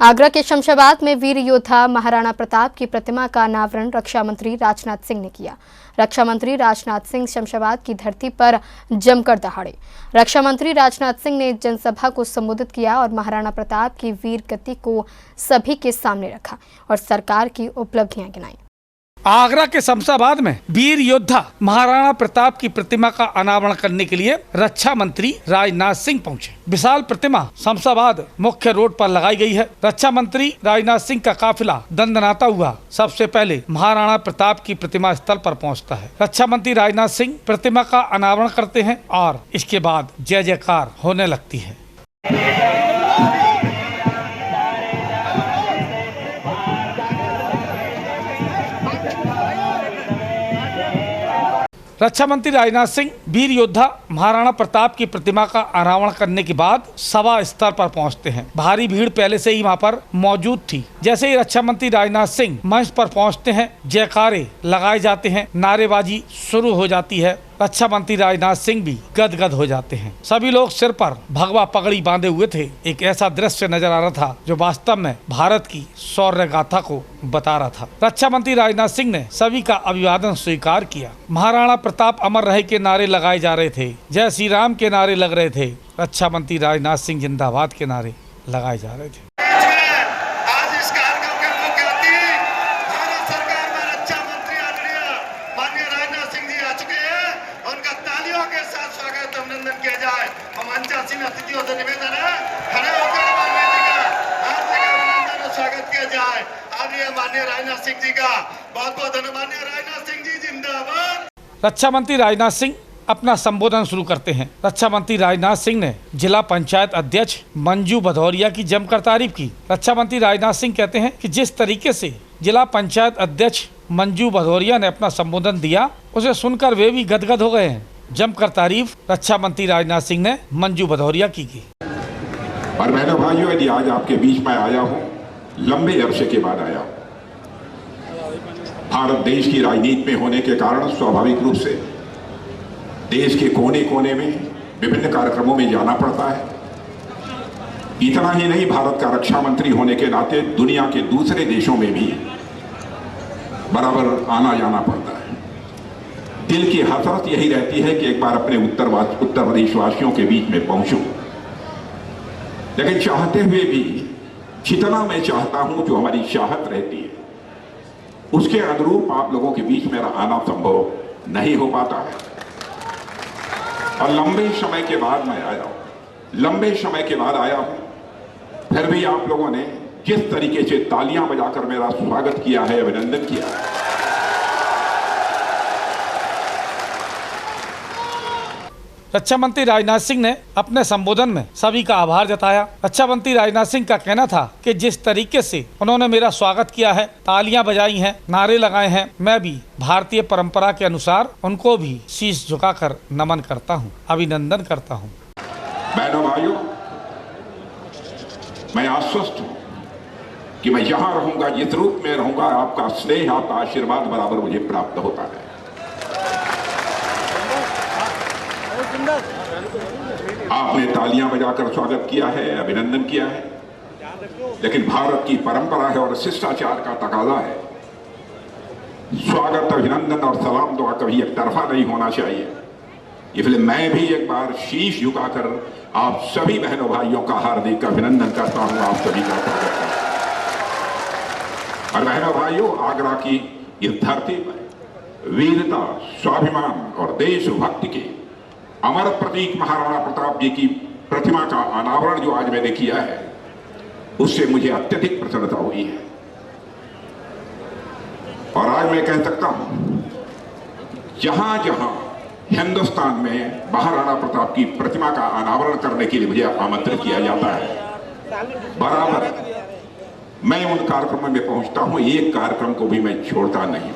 आगरा के शमशाबाद में वीर योद्धा महाराणा प्रताप की प्रतिमा का अनावरण रक्षा मंत्री राजनाथ सिंह ने किया। रक्षा मंत्री राजनाथ सिंह शमशाबाद की धरती पर जमकर दहाड़े। रक्षा मंत्री राजनाथ सिंह ने जनसभा को संबोधित किया और महाराणा प्रताप की वीर गति को सभी के सामने रखा और सरकार की उपलब्धियां गिनाई। आगरा के शमशाबाद में वीर योद्धा महाराणा प्रताप की प्रतिमा का अनावरण करने के लिए रक्षा मंत्री राजनाथ सिंह पहुंचे। विशाल प्रतिमा शमशाबाद मुख्य रोड पर लगाई गई है। रक्षा मंत्री राजनाथ सिंह का काफिला दंडनाता हुआ सबसे पहले महाराणा प्रताप की प्रतिमा स्थल पर पहुंचता है। रक्षा मंत्री राजनाथ सिंह प्रतिमा का अनावरण करते हैं और इसके बाद जय जयकार होने लगती है। रक्षा मंत्री राजनाथ सिंह वीर योद्धा महाराणा प्रताप की प्रतिमा का अनावरण करने के बाद सभा स्थल पर पहुंचते हैं। भारी भीड़ पहले से ही वहां पर मौजूद थी। जैसे ही रक्षा मंत्री राजनाथ सिंह मंच पर पहुंचते हैं, जयकारे लगाए जाते हैं, नारेबाजी शुरू हो जाती है। रक्षा मंत्री राजनाथ सिंह भी गदगद हो जाते हैं। सभी लोग सिर पर भगवा पगड़ी बांधे हुए थे। एक ऐसा दृश्य नजर आ रहा था जो वास्तव में भारत की शौर्य गाथा को बता रहा था। रक्षा मंत्री राजनाथ सिंह ने सभी का अभिवादन स्वीकार किया। महाराणा प्रताप अमर रहे के नारे लगाए जा रहे थे, जय श्री राम के नारे लग रहे थे, रक्षा मंत्री राजनाथ सिंह जिंदाबाद के नारे लगाए जा रहे थे। निवेदन है खड़े होकर माननीय जी का हार्दिक अभिनंदन और स्वागत किया जाए। आदरणीय माननीय राजनाथ सिंह जी का बहुत बहुत धन्यवाद। माननीय राजनाथ सिंह जी जिंदाबाद। रक्षा मंत्री राजनाथ सिंह अपना संबोधन शुरू करते हैं। रक्षा मंत्री राजनाथ सिंह ने जिला पंचायत अध्यक्ष मंजू भदौरिया की जमकर तारीफ की। रक्षा मंत्री राजनाथ सिंह कहते हैं कि जिस तरीके से जिला पंचायत अध्यक्ष मंजू भदौरिया ने अपना संबोधन दिया, उसे सुनकर वे भी गदगद हो गए हैं। जमकर तारीफ रक्षा मंत्री राजनाथ सिंह ने मंजू भदौरिया की। और बहनों भाइयों, यदि आज आपके बीच में आया हूं, लंबे अरसे के बाद आया हूं। भारत देश की राजनीति में होने के कारण स्वाभाविक रूप से देश के कोने कोने में विभिन्न कार्यक्रमों में जाना पड़ता है। इतना ही नहीं, भारत का रक्षा मंत्री होने के नाते दुनिया के दूसरे देशों में भी बराबर आना जाना पड़ता है। दिल की हसरत यही रहती है कि एक बार अपने उत्तर प्रदेश वासियों के बीच में पहुंचूं, लेकिन चाहते हुए भी जितना मैं चाहता हूं, जो हमारी चाहत रहती है, उसके अनुरूप आप लोगों के बीच मेरा आना संभव नहीं हो पाता है। और लंबे समय के बाद मैं आया हूं, लंबे समय के बाद आया हूं, फिर भी आप लोगों ने जिस तरीके से तालियां बजाकर मेरा स्वागत किया है, अभिनंदन किया है, रक्षा मंत्री राजनाथ सिंह ने अपने संबोधन में सभी का आभार जताया। रक्षा मंत्री राजनाथ सिंह का कहना था कि जिस तरीके से उन्होंने मेरा स्वागत किया है, तालियां बजाई हैं, नारे लगाए हैं, मैं भी भारतीय परंपरा के अनुसार उनको भी शीश झुकाकर नमन करता हूं, अभिनंदन करता हूं। बहनों भाइयों, मैं आश्वस्त हूं कि मैं यहाँ रहूंगा, जिस रूप में रहूंगा, आपका स्नेह, आपका आशीर्वाद बराबर मुझे प्राप्त होता है। आपने तालियां बजाकर स्वागत किया है, अभिनंदन किया है, लेकिन भारत की परंपरा है और शिष्टाचार का तकाजा है। स्वागत, अभिनंदन और सलाम दुआ कभी एक तरफा नहीं होना चाहिए। इसलिए मैं भी एक बार शीश झुकाकर आप सभी बहनों भाइयों का हार्दिक अभिनंदन करता हूं, आप सभी का स्वागत करता हूं। और बहनों भाइयों, आगरा की इस धरती पर वीरता, स्वाभिमान और देशभक्ति के अमर प्रतीक महाराणा प्रताप जी की प्रतिमा का अनावरण जो आज मैंने किया है, उससे मुझे अत्यधिक प्रसन्नता हुई है। और आज मैं कह सकता हूं, जहां जहां हिंदुस्तान में महाराणा प्रताप की प्रतिमा का अनावरण करने के लिए मुझे आमंत्रित किया जाता है, बराबर मैं उन कार्यक्रमों में पहुंचता हूं। एक कार्यक्रम को भी मैं छोड़ता नहीं।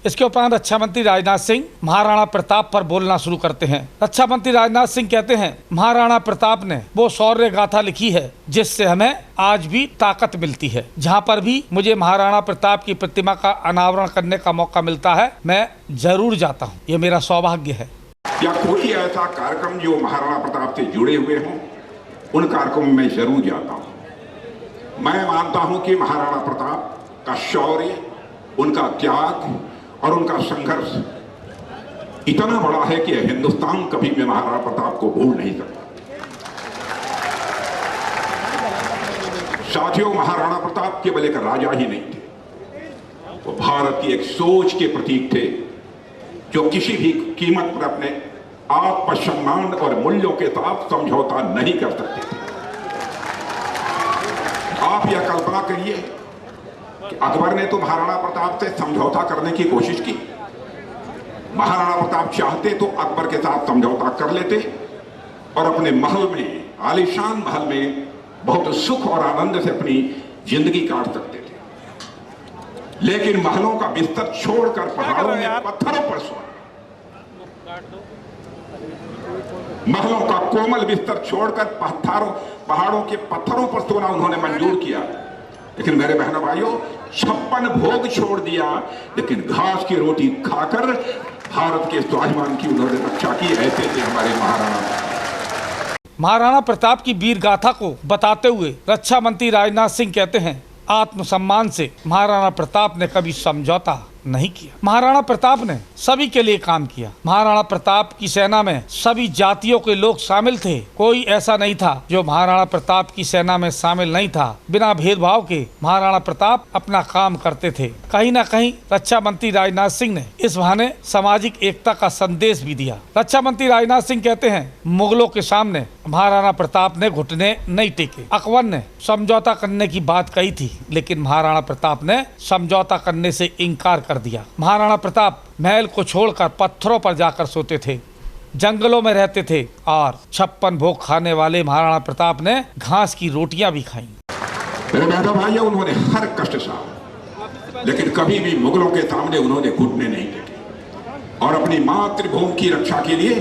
इसके उपरांत रक्षा मंत्री राजनाथ सिंह महाराणा प्रताप पर बोलना शुरू करते हैं। रक्षा मंत्री राजनाथ सिंह कहते हैं, महाराणा प्रताप ने वो शौर्य गाथा लिखी है जिससे हमें आज भी ताकत मिलती है। जहां पर भी मुझे महाराणा प्रताप की प्रतिमा का अनावरण करने का मौका मिलता है, मैं जरूर जाता हूं। ये मेरा सौभाग्य है। या कोई ऐसा कार्यक्रम जो महाराणा प्रताप से जुड़े हुए हों, उन कार्यक्रमों में जरूर जाता हूं। मैं मानता हूं कि महाराणा प्रताप का शौर्य, उनका त्याग और उनका संघर्ष इतना बड़ा है कि हिंदुस्तान कभी भी महाराणा प्रताप को भूल नहीं सकता। साथियों, महाराणा प्रताप केवल एक राजा ही नहीं थे, वो भारत की एक सोच के प्रतीक थे जो किसी भी कीमत पर अपने आत्मसम्मान और मूल्यों के साथ समझौता नहीं कर सकते थे। आप यह कल्पना करिए कि अकबर ने तो महाराणा प्रताप से समझौता करने की कोशिश की। महाराणा प्रताप चाहते तो अकबर के साथ समझौता कर लेते और अपने महल में, आलीशान महल में बहुत सुख और आनंद से अपनी जिंदगी काट सकते थे, लेकिन महलों का बिस्तर छोड़कर पहाड़ों में पत्थरों पर सोना, महलों का कोमल बिस्तर छोड़कर पहाड़ों के पत्थरों पर सोना उन्होंने मंजूर किया। लेकिन मेरे बहनों भाइयों, 56 भोग छोड़ दिया, लेकिन घास की रोटी खाकर भारत के स्वाभिमान की उन्होंने रक्षा की। ऐसे थे हमारे महाराणा। महाराणा प्रताप की वीर गाथा को बताते हुए रक्षा मंत्री राजनाथ सिंह कहते हैं, आत्मसम्मान से महाराणा प्रताप ने कभी समझौता नहीं किया। महाराणा प्रताप ने सभी के लिए काम किया। महाराणा प्रताप की सेना में सभी जातियों के लोग शामिल थे। कोई ऐसा नहीं था जो महाराणा प्रताप की सेना में शामिल नहीं था। बिना भेदभाव के महाराणा प्रताप अपना काम करते थे। कहीं न कहीं रक्षा मंत्री राजनाथ सिंह ने इस बहाने सामाजिक एकता का संदेश भी दिया। रक्षा मंत्री राजनाथ सिंह कहते हैं, मुगलों के सामने महाराणा प्रताप ने घुटने नहीं टेके। अकबर ने समझौता करने की बात कही थी, लेकिन महाराणा प्रताप ने समझौता करने से इनकार कर दिया। महाराणा प्रताप महल को छोड़कर पत्थरों पर जाकर सोते थे, जंगलों में रहते थे और 56 भोग खाने वाले महाराणा प्रताप ने घास की रोटियां भी खाई। मेरे बहनों भाइयों, उन्होंने हर कष्ट सहा, लेकिन कभी भी मुगलों के सामने उन्होंने घुटने नहीं टेके और अपनी मातृभूमि की रक्षा के लिए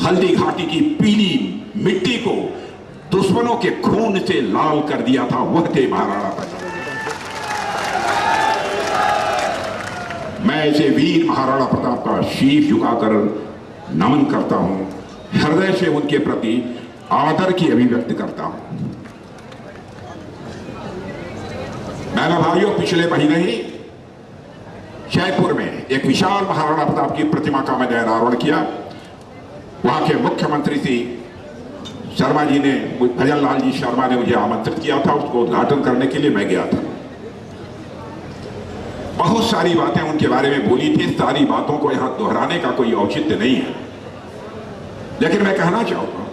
हल्दी घाटी की पीली मिट्टी को दुश्मनों के खून से लाल कर दिया था। वह थे महाराणा प्रताप। मैं ऐसे वीर महाराणा प्रताप का शीश झुकाकर नमन करता हूं, हृदय से उनके प्रति आदर की अभिव्यक्ति करता हूं। मेरे भाइयों, पिछले महीने ही जयपुर में एक विशाल महाराणा प्रताप की प्रतिमा का मैंने अनावरण किया। वहां के मुख्यमंत्री श्री शर्मा जी ने, भजन लाल जी शर्मा ने मुझे आमंत्रित किया था। उसको उद्घाटन करने के लिए मैं गया था। बहुत सारी बातें उनके बारे में बोली थी। सारी बातों को यहां दोहराने का कोई औचित्य नहीं है, लेकिन मैं कहना चाहूंगा,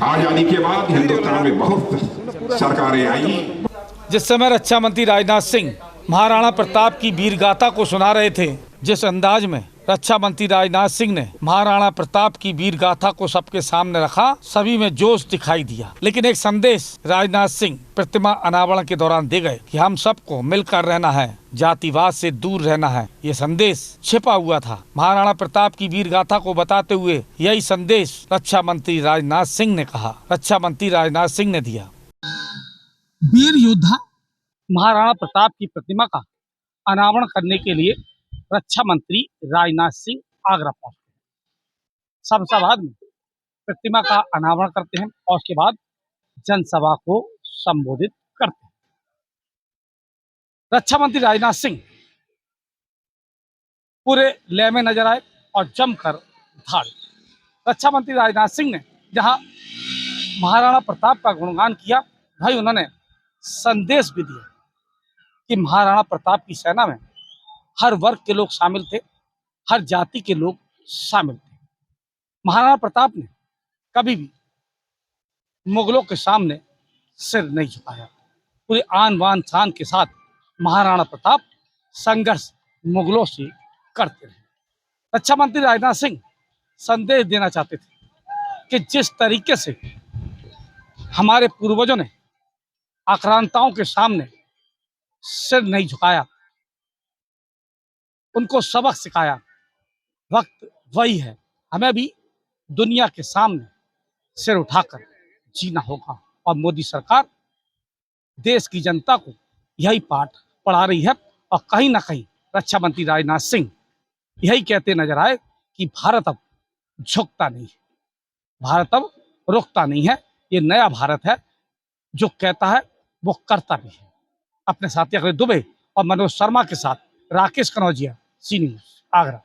आजादी के बाद हिंदुस्तान में बहुत सरकारें आई। जिस समय रक्षा मंत्री राजनाथ सिंह महाराणा प्रताप की वीर गाथा को सुना रहे थे, जिस अंदाज में रक्षा मंत्री राजनाथ सिंह ने महाराणा प्रताप की वीर गाथा को सबके सामने रखा, सभी में जोश दिखाई दिया। लेकिन एक संदेश राजनाथ सिंह प्रतिमा अनावरण के दौरान दे गए कि हम सबको मिलकर रहना है, जातिवाद से दूर रहना है। ये संदेश छिपा हुआ था। महाराणा प्रताप की वीर गाथा को बताते हुए यही संदेश रक्षा मंत्री राजनाथ सिंह ने कहा, रक्षा मंत्री राजनाथ सिंह ने दिया। वीर योद्धा महाराणा प्रताप की प्रतिमा का अनावरण करने के लिए रक्षा मंत्री राजनाथ सिंह आगरा पहुंचते हैं। शमशाबाद में प्रतिमा का अनावरण करते हैं और उसके बाद जनसभा को संबोधित करते हैं। रक्षा मंत्री राजनाथ सिंह पूरे लय में नजर आए और जमकर धाड़े। रक्षा मंत्री राजनाथ सिंह ने जहां महाराणा प्रताप का गुणगान किया, भाई उन्होंने संदेश भी दिया कि महाराणा प्रताप की सेना में हर वर्ग के लोग शामिल थे, हर जाति के लोग शामिल थे। महाराणा प्रताप ने कभी भी मुगलों के सामने सिर नहीं झुकाया। पूरे आन बान शान के साथ महाराणा प्रताप संघर्ष मुगलों से करते रहे। रक्षा मंत्री राजनाथ सिंह संदेश देना चाहते थे कि जिस तरीके से हमारे पूर्वजों ने आक्रांताओं के सामने सिर नहीं झुकाया, उनको सबक सिखाया, वक्त वही है। हमें भी दुनिया के सामने सिर उठाकर जीना होगा और मोदी सरकार देश की जनता को यही पाठ पढ़ा रही है। और कहीं ना कहीं रक्षा मंत्री राजनाथ सिंह यही कहते नजर आए कि भारत अब झुकता नहीं है, भारत अब रुकता नहीं है। ये नया भारत है, जो कहता है वो करता भी है। अपने साथी अखिलेश दुबे और मनोज शर्मा के साथ राकेश कनौजिया, सी न्यूज़, आगरा।